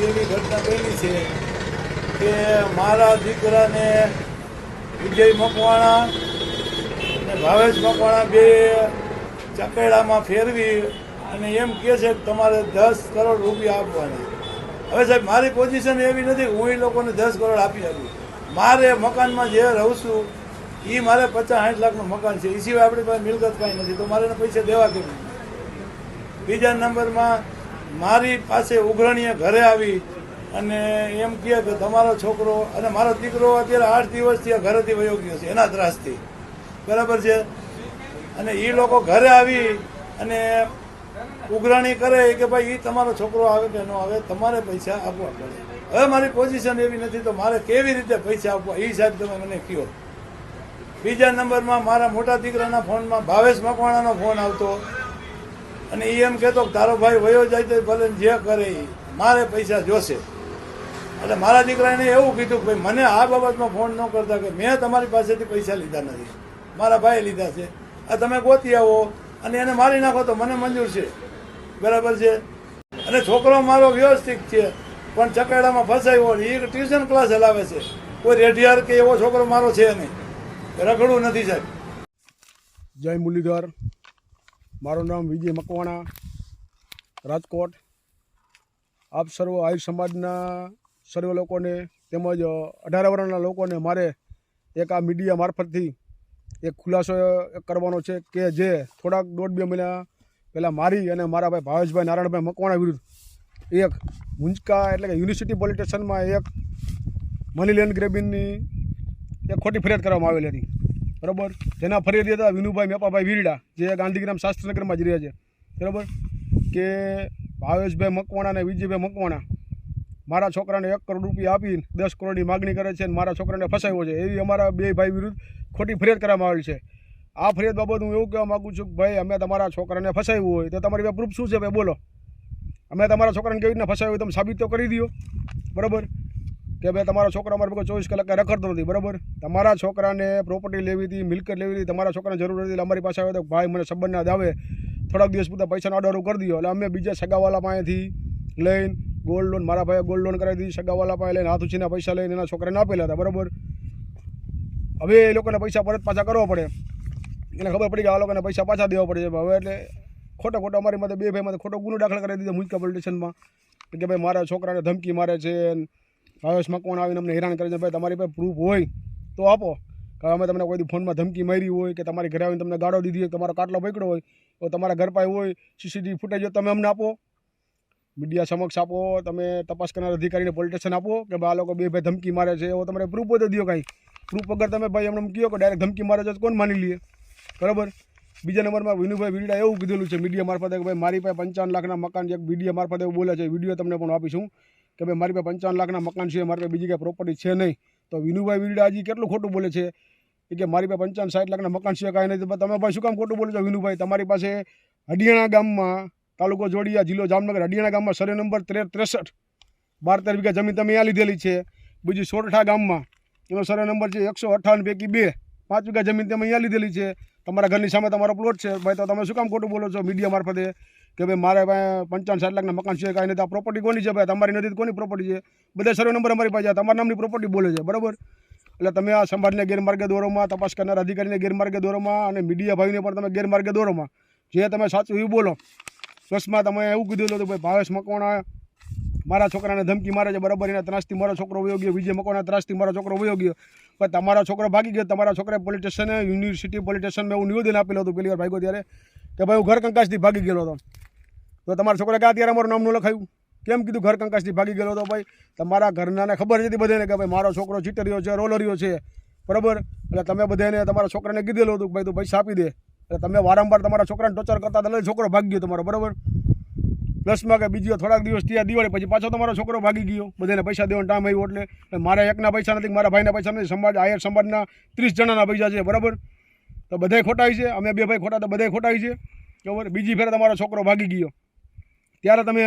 એવી ઘટના બની છે કે મારા દીકરાને વિજય મકવાણા અને ભાવેશ મકવાણા બે ચકેડામાં ફેરવી અને એમ કહે છે કે તમારે 10 કરોડ રૂપિયા આપવાના. હવે સાહેબ મારી પોઝિશન એવી નથી હું એ લોકોને 10 કરોડ આપી આપું. મારે મકાનમાં જે રહું છું એ મારે 50-60 લાખનું મકાન છે, એ સિવાય આપણી પાસે મિલકત કાંઈ નથી, તો મારે એને પૈસા દેવા કેમ? બીજા નંબરમાં મારી પાસે ઉઘરણીએ ઘરે આવી અને એમ કહે કે તમારો છોકરો અને મારો દીકરો અત્યારે 8 દિવસથી ઘરેથી વયો ગયો છે એના ત્રાસથી, બરાબર છે. અને એ લોકો ઘરે આવી અને ઉઘરાણી કરે કે ભાઈ એ તમારો છોકરો આવે કે ન આવે, તમારે પૈસા આપવા પડે. હવે મારી પોઝિશન એવી નથી તો મારે કેવી રીતે પૈસા આપવા એ સાહેબ તમે મને કહો. બીજા નંબરમાં મારા મોટા દીકરાના ફોનમાં ભાવેશ મકવાણાનો ફોન આવતો અને એ એમ કહેતો તારો ભાઈ વયો જાય તો ભલે જે કરે એ મારે પૈસા જોશે. એટલે મારા દીકરાને એવું કીધું કે ભાઈ મને આ બાબતમાં ફોન ન કરતા કે મેં તમારી પાસેથી પૈસા લીધા નથી, મારા ભાઈએ લીધા છે, આ તમે ગોતી આવો અને એને મારી નાખો તો મને મંજૂર છે, બરાબર છે. અને છોકરો મારો વ્યવસ્થિત છે પણ ચકેડામાં ફસાયો, એ ટ્યુશન ક્લાસ હલાવે છે, કોઈ રેઢિયાર કે એવો છોકરો મારો છે નહીં, રખડું નથી સાહેબ. જય મુરલીધર. મારું નામ વિજય મકવાણા, રાજકોટ. આપ સર્વ આહિર સમાજના સર્વ લોકોને તેમજ 18 વર્ષના લોકોને મારે એક આ મીડિયા મારફતથી એક ખુલાસો કરવાનો છે કે જે થોડાક 1.5-2 મહિના પહેલાં મારી અને મારા ભાઈ ભાવેશભાઈ નારાયણભાઈ મકવાણા વિરુદ્ધ એક મુંજકા એટલે કે યુનિવર્સિટી પોલીસ સ્ટેશનમાં એક મની લેન્ડ ગ્રેબિંગની એક ખોટી ફરિયાદ કરવામાં આવેલી હતી, બરાબર. જેના ફરિયાદી હતા વિનુભાઈ મેપાભાઈ વીરડા, જે ગાંધીગ્રામ શાસ્ત્રનગરમાં જ રહે છે, બરાબર. કે ભાવેશભાઈ મકવાણા અને વિજયભાઈ મકવાણા મારા છોકરાને 1 કરોડ રૂપિયા આપીને 10 કરોડની માગણી કરે છે અને મારા છોકરાને ફસાવ્યો છે, એવી અમારા બે ભાઈ વિરુદ્ધ ખોટી ફરિયાદ કરવામાં આવેલી છે. આ ફરિયાદ બાબત હું એવું કહેવા માગું છું કે ભાઈ અમે તમારા છોકરાને ફસાવ્યું હોય તો તમારી પાસે પ્રૂફ શું છે ભાઈ બોલો. અમે તમારા છોકરાને કેવી રીતના ફસાવ્યું તમે સાબિત તો કરી દો, બરાબર. કે ભાઈ તમારો છોકરો અમારા ભેગો 24 કલાક રખડતો નથી, બરાબર. તમારા છોકરાને પ્રોપર્ટી લેવી હતી, મિલકત લેવી હતી, તમારા છોકરાને જરૂર હતી એટલે અમારી પાસે આવે તો ભાઈ મને સંબંધના દાવે થોડાક દિવસ પૂરતા પૈસાનો ઓર્ડર કરી દો. એટલે અમે બીજા સગાવાલા પાસેથી લઈને ગોલ્ડ લોન, મારા ભાઈએ ગોલ્ડ લોન કરાવી દીધી, સગાવાલા પાસે લઈને હાથ ઉછીના પૈસા લઈને એના છોકરાને આપેલા હતા, બરાબર. હવે એ લોકોને પૈસા પરત પાછા કરવા પડે, એને ખબર પડી કે આ લોકોને પૈસા પાછા દેવા પડે છે. હવે એટલે ખોટો અમારી માટે બે ભાઈ માટે ખોટો ગુનો દાખલ કરી દીધો મુંજકા પોલીસ સ્ટેશનમાં કે ભાઈ મારા છોકરાને ધમકી મારે છે, ભાવેશ મકવાણા આવીને અમને હેરાન કરે છે. ભાઈ તમારી પાસે પ્રૂફ હોય તો આપો કે અમે તમને કોઈ ફોનમાં ધમકી મારી હોય કે તમારી ઘરે આવીને તમને ગાળો દીધી હોય, તમારો કાટલો પકડ્યો હોય તો તમારા ઘર પાસે હોય CCTV ફૂટેજ તમે અમને આપો, મીડિયા સમક્ષ આપો, તમે તપાસ કરનાર અધિકારીને પોલીસ સ્ટેશન આપો કે ભાઈ આ લોકો બે ભાઈ ધમકી મારે છે, એવો તમારે પ્રૂફ હોય તો દો. કાંઈ પ્રૂફ વગર તમે ભાઈ એમને કહો કે ડાયરેક્ટ ધમકી મારે છે કોણ માની લઈએ, બરાબર. બીજા નંબરમાં વિનુભાઈ વીરડા એવું કીધેલું છે મીડિયા મારફતે કે ભાઈ મારી પાસે 55 લાખના મકાન છે, મીડિયા મારફતે એવું બોલે છે, વિડીયો તમને પણ આપીશું કે ભાઈ મારી પાસે 55 લાખના મકાન છે, મારી પાસે બીજી કાંઈ પ્રોપર્ટી છે નહીં. તો વિનુભાઈ વીરડા હજી કેટલું ખોટું બોલે છે કે મારી પાસે 55-60 લાખના મકાન છે કાંઈ નહીં. તમે ભાઈ શું કામ ખોટું બોલો છો વિનુભાઈ? તમારી પાસે હડિયાણા ગામમાં, તાલુકો જોડિયા, જિલ્લો જામનગર, હડિયાણા ગામમાં સર્વે નંબર 63 12 વીઘા જમીન તમે અહીંયા લીધેલી છે. બીજી સોરઠા ગામમાં એનો સર્વે નંબર છે 158 પૈકી 2 5 વીઘા જમીન તમે અહીંયા લીધેલી છે, તમારા ઘરની સામે તમારો પ્લોટ છે. ભાઈ તો તમે શું કામ ખોટું બોલો છો મીડિયા મારફતે કે ભાઈ મારે પાસે 55-60 લાખના મકાન છે કાંઈ નથી? આ પ્રોપર્ટી કોની છે ભાઈ? તમારી નથી કોની પ્રોપર્ટી છે? બધા સર્વે નંબર અમારી પાસે તમારા નામની પ્રોપર્ટી બોલે છે, બરાબર. એટલે તમે આ સમાજને ગેરમાર્ગે દોરોમાં, તપાસ કરનાર અધિકારીને ગેરમાર્ગે દોરોમાં અને મીડિયા ભાઈને પણ તમે ગેરમાર્ગે દોરોમાં, જે તમે સાચું એવું બોલો. પ્લસમાં તમે એવું કીધું હતું ભાઈ ભાવેશ મકવાણા મારા છોકરાને ધમકી મારે છે, બરાબર. એના ત્રાસથી મારો છોકરો વયો ગયો, વિજય મકવાણા ત્રાસથી મારો છોકરો વયો ગયો, પણ તમારો છોકરો ભાગી ગયો. તમારા છોકરાએ પોલીસ સ્ટેશને, યુનિવર્સિટી પોલીસ સ્ટેશનમાં એવું નિવેદન આપેલું હતું પહેલી વાર ભાગ્યો ત્યારે કે ભાઈ હું ઘર કંકાસથી ભાગી ગયેલો હતો. તો તમારા છોકરા કે અત્યારે અમારું નામ ન લખાયું? કેમ કીધું ઘર કંકાસથી ભાગી ગયેલો હતો? ભાઈ તમારા ઘરનાને ખબર હતી બધાને કે ભાઈ મારો છોકરો ચીટરીઓ છે, રોલરીઓ છે, બરાબર. એટલે તમે બધાને તમારા છોકરાને કીધેલું હતું કે ભાઈ તું પૈસા આપી દે. એટલે તમે વારંવાર તમારા છોકરાને ટોર્ચર કરતા હતા એટલે છોકરો ભાગી ગયો તમારો, બરાબર. પ્લસમાં કે બીજો થોડાક દિવસ ત્યાં દિવાળી પછી પાછો તમારો છોકરો ભાગી ગયો, બધાને પૈસા દેવાનો ટાઈમ આવ્યો. એટલે મારા એકના પૈસા નથી, મારા ભાઈના પૈસા નથી, સમાજ આયર સમાજના 30 જણાના પૈસા છે, બરાબર. તો બધાય ખોટા છે, અમે બે ભાઈ ખોટા તો બધાય ખોટા છે, બરાબર. બીજી ફેર તમારો છોકરો ભાગી ગયો ત્યારે તમે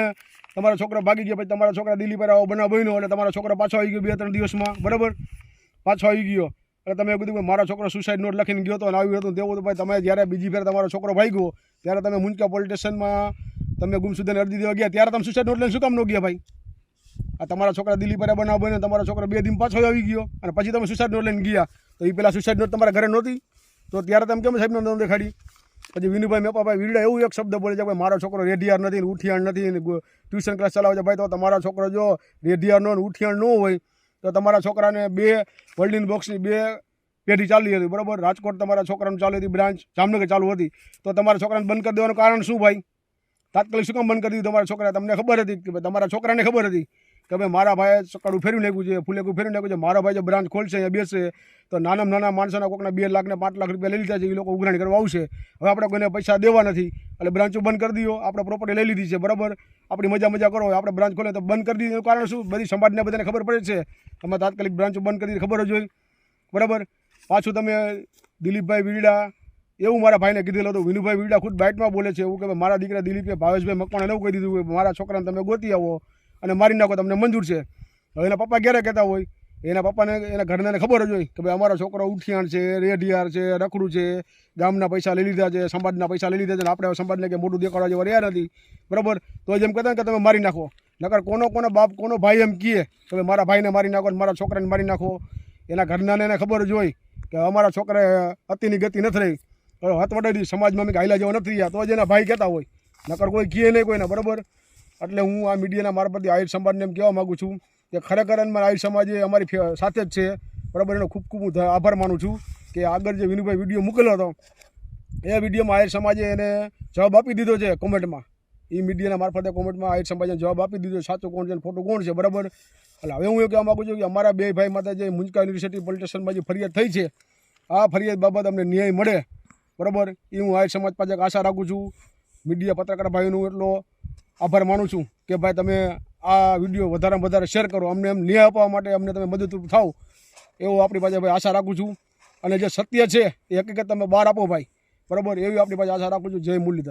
તમારો છોકરો ભાગી ગયો પછી તમારા છોકરા દિલ્હી પર આવો બનાવ બન્યો એટલે તમારો છોકરો પાછો આવી ગયો 2-3 દિવસમાં, બરાબર. પાછો આવી ગયો એટલે તમે કીધું કે મારો છોકરો સુસાઇડ નોટ લખીને ગયો હતો અને આવ્યું હતું તેવું. તો ભાઈ તમે જ્યારે બીજી ફેર તમારો છોકરો ભાગ્યો ત્યારે તમે મુંજકા પોલીસ સ્ટેશનમાં તમે ગુમસુદાની અરજી દેવા ગયા ત્યારે તમે સુસાઇડ નોટ લઈને શું કામ ન ગયા ભાઈ? આ તમારા છોકરા દિલ્હી પર બનાવ બન્યો, તમારો છોકરો 2 દિન પાછો આવી ગયો અને પછી તમે સુસાઇડ નોટ લઈને ગયા, તો એ પહેલાં સુસાઇડ નોટ તમારા ઘરે નહોતી, તો ત્યારે તમે કેમ સાહેબને નોંધ દેખાડી? પછી વિનુભાઈ મેપાભાઈ વીરડા એવું એક શબ્દ બોલે છે કે મારો છોકરો રેઢિયાર નથી ને ઉઠિયાણ નથી ને ટ્યુશન ક્લાસ ચલાવે છે. ભાઈ તો તમારા છોકરો જો રેઢિયારનો ને ઉઠિયાણ ન હોય તો તમારા છોકરાને 2 હોલ્ડિંગ બોક્સની 2 પેઢી ચાલી હતી, બરાબર. રાજકોટ તમારા છોકરાનું ચાલુ હતી, બ્રાન્ચ જામનગર ચાલુ હતી, તો તમારા છોકરાને બંધ કરી દેવાનું કારણ શું ભાઈ? તાત્કાલિક શું કામ બંધ કરી દીધું તમારા છોકરા? તમને ખબર હતી કે તમારા છોકરાને ખબર હતી કે ભાઈ મારા ભાઈએ ચકડું ફેરવી નાખ્યું છે, ફૂલેકું ફેરવી નાખ્યું છે, મારો ભાઈ જો બ્રાન્ચ ખોલશે અહીંયા બેસશે તો નાના નાના માણસોના કોકના 2 લાખ ને 5 લાખ રૂપિયા લઈ લીધા છે, એ લોકો ઉઘરાણી કરવા આવશે. હવે આપણે કોઈને પૈસા દેવા નથી એટલે બ્રાન્ચો બંધ કરી દો. આપણે પ્રોપર્ટી લઈ લીધી છે, બરાબર. આપણી મજા કરો, આપણે બ્રાન્ચ ખોલે તો બંધ કરી દીધું કારણ શું? બધી સમાજને બધાને ખબર પડે છે, તમે તાત્કાલિક બ્રાન્ચો બંધ કરી ખબર જ હોય, બરાબર. પાછું તમે દિલીપભાઈ વીરડા એવું મારા ભાઈને કીધેલું હતું. વિનુભાઈ વીરડા ખુદ બાઇટમાં બોલે છે એવું કે મારા દીકરા દિલીપે ભાવેશભાઈ મકવાણાને એવું કહી દીધું કે મારા છોકરાને તમે ગોતી આવો અને મારી નાખો, તમને મંજૂર છે. હવે એના પપ્પા ક્યારે કહેતા હોય? એના પપ્પાને એના ઘરનાને ખબર જ હોય કે ભાઈ અમારો છોકરો ઉઠિયાણ છે, રેઢિયાર છે, રખડું છે, ગામના પૈસા લઈ લીધા છે, સમાજના પૈસા લઈ લીધા છે, અને આપણે સમાજને કે મોટું દેખાડવા જેવા રહ્યા નથી, બરાબર. તો જેમ કહેતા કે તમે મારી નાખો, નકર કોનો બાપ કોનો ભાઈ એમ કહે કે મારા ભાઈને મારી નાખો ને મારા છોકરાને મારી નાખો. એના ઘરનાને એને ખબર જ હોય કે અમારા છોકરાએ અતિની ગતિ નથી રહી, હથવડાવી સમાજમાં અમે હાઈલા જેવા નથી રહ્યા, તો જ એના ભાઈ કહેતા હોય, નકર કોઈ કહે નહીં કોઈને, બરાબર. એટલે હું આ મીડિયાના મારફતે આહિર સમાજને એમ કહેવા માગું છું કે ખરેખર આહિર સમાજ એ અમારી સાથે જ છે, બરાબર. એનો ખૂબ હું આભાર માનું છું કે આગળ જે વિનુભાઈ વિડીયો મૂકેલો હતો એ વિડીયોમાં આહિર સમાજે એને જવાબ આપી દીધો છે કોમેન્ટમાં. એ મીડિયાના મારફતે કોમેન્ટમાં આહિર સમાજે જવાબ આપી દીધો સાચું કોણ છે અને ખોટું કોણ છે, બરાબર. એટલે હવે હું એ કહેવા માગું છું કે અમારા 2 ભાઈ માટે જે મુંજકા યુનિવર્સિટી પોલીસ સ્ટેશનમાં જે ફરિયાદ થઈ છે, આ ફરિયાદ બાબત અમને ન્યાય મળે, બરાબર. એ હું આહિર સમાજ પાસે આશા રાખું છું. મીડિયા પત્રકાર ભાઈનું એટલો આભાર માનું છું કે ભાઈ તમે આ વિડીયો વધારેમાં વધારે શેર કરો, અમને એમ ન્યાય આપવા માટે અમને તમે મદદરૂપ થાવ એવો આપણી પાસે ભાઈ આશા રાખું છું. અને જે સત્ય છે એ હકીકત તમે બહાર આપો ભાઈ, બરાબર. એવી આપણી પાસે આશા રાખું છું. જય મુરલીધર.